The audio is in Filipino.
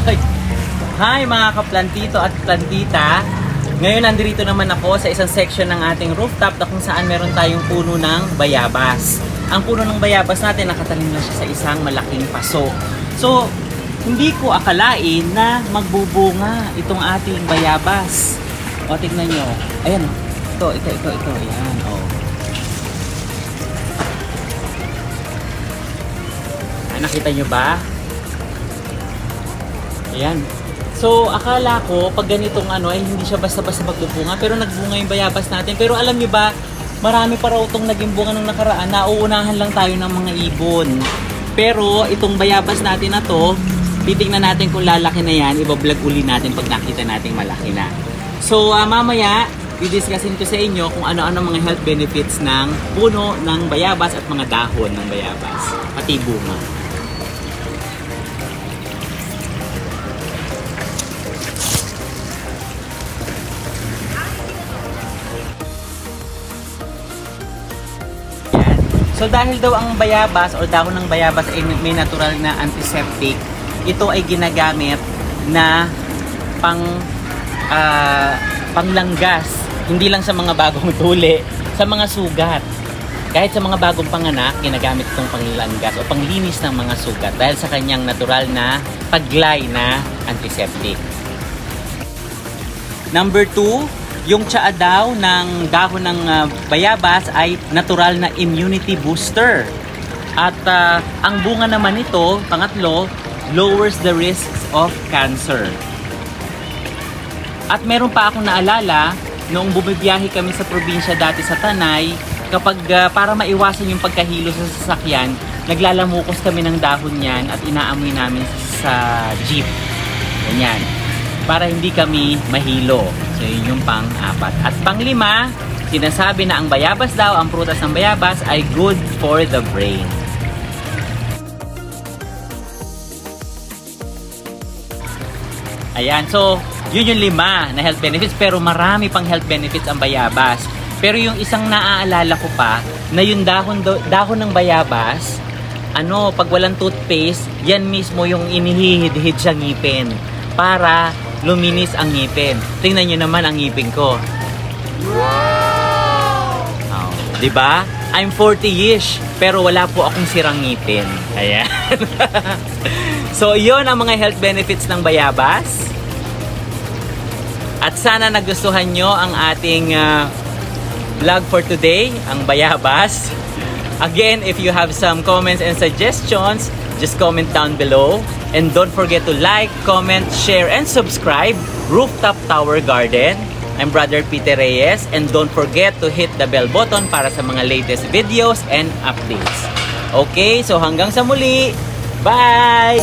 Hi mga kaplantito at plantita. Ngayon nandito naman ako sa isang section ng ating rooftop na kung saan meron tayong puno ng bayabas. Ang puno ng bayabas natin nakatanim na siya sa isang malaking paso. So, hindi ko akalain na magbubunga itong ating bayabas. O, tignan nyo. Ayan o. Ito. Ayan o. Nakita nyo ba? Ayan. So, akala ko, pag ganitong ay hindi siya basta-basta magbubunga, pero nagbunga yung bayabas natin. Pero alam nyo ba, marami pa raw itong naging bunga nung nakaraan. Nauunahan lang tayo ng mga ibon. Pero, itong bayabas natin na to, titignan natin kung lalaki na yan, ibablog uli natin pag nakita natin malaki na. So, mamaya, i-discussin ko sa inyo kung ano-ano mga health benefits ng puno ng bayabas at mga dahon ng bayabas, pati bunga. So dahil daw ang bayabas o dahon ng bayabas ay may natural na antiseptic, ito ay ginagamit na panglanggas, hindi lang sa mga bagong tuli, sa mga sugat. Kahit sa mga bagong panganak, ginagamit itong panglanggas o panglinis ng mga sugat dahil sa kanyang natural na taglay na antiseptic. Number 2, yung tsaa daw ng dahon ng bayabas ay natural na immunity booster. At ang bunga naman nito, pangatlo, lowers the risks of cancer. At meron pa akong naalala, noong bumibiyahe kami sa probinsya dati sa Tanay, kapag para maiwasan yung pagkahilo sa sasakyan, naglalamukos kami ng dahon yan at inaamoy namin sa jeep. Ganyan. Para hindi kami mahilo. So yun yung pang-apat. At pang-5, sinasabi na ang bayabas daw, ang prutas ng bayabas ay good for the brain. Ayan, so yun yung 5 na health benefits, pero marami pang health benefits ang bayabas. Pero yung isang naaalala ko pa, na yung dahon ng bayabas, pag walang toothpaste, yan mismo yung inihihid-hid sa ngipin para luminis ang ngipin. Tingnan nyo naman ang ngipin ko. Wow! Oh, diba? I'm 40-ish, pero wala po akong sirang ngipin. Ayan. So, yun ang mga health benefits ng bayabas. At sana nagustuhan nyo ang ating vlog for today, ang bayabas. Again, if you have some comments and suggestions, just comment down below. And don't forget to like, comment, share, and subscribe Rooftop Tower Garden. I'm Brother Peter Reyes. And don't forget to hit the bell button para sa mga latest videos and updates. Okay, so hanggang sa muli. Bye!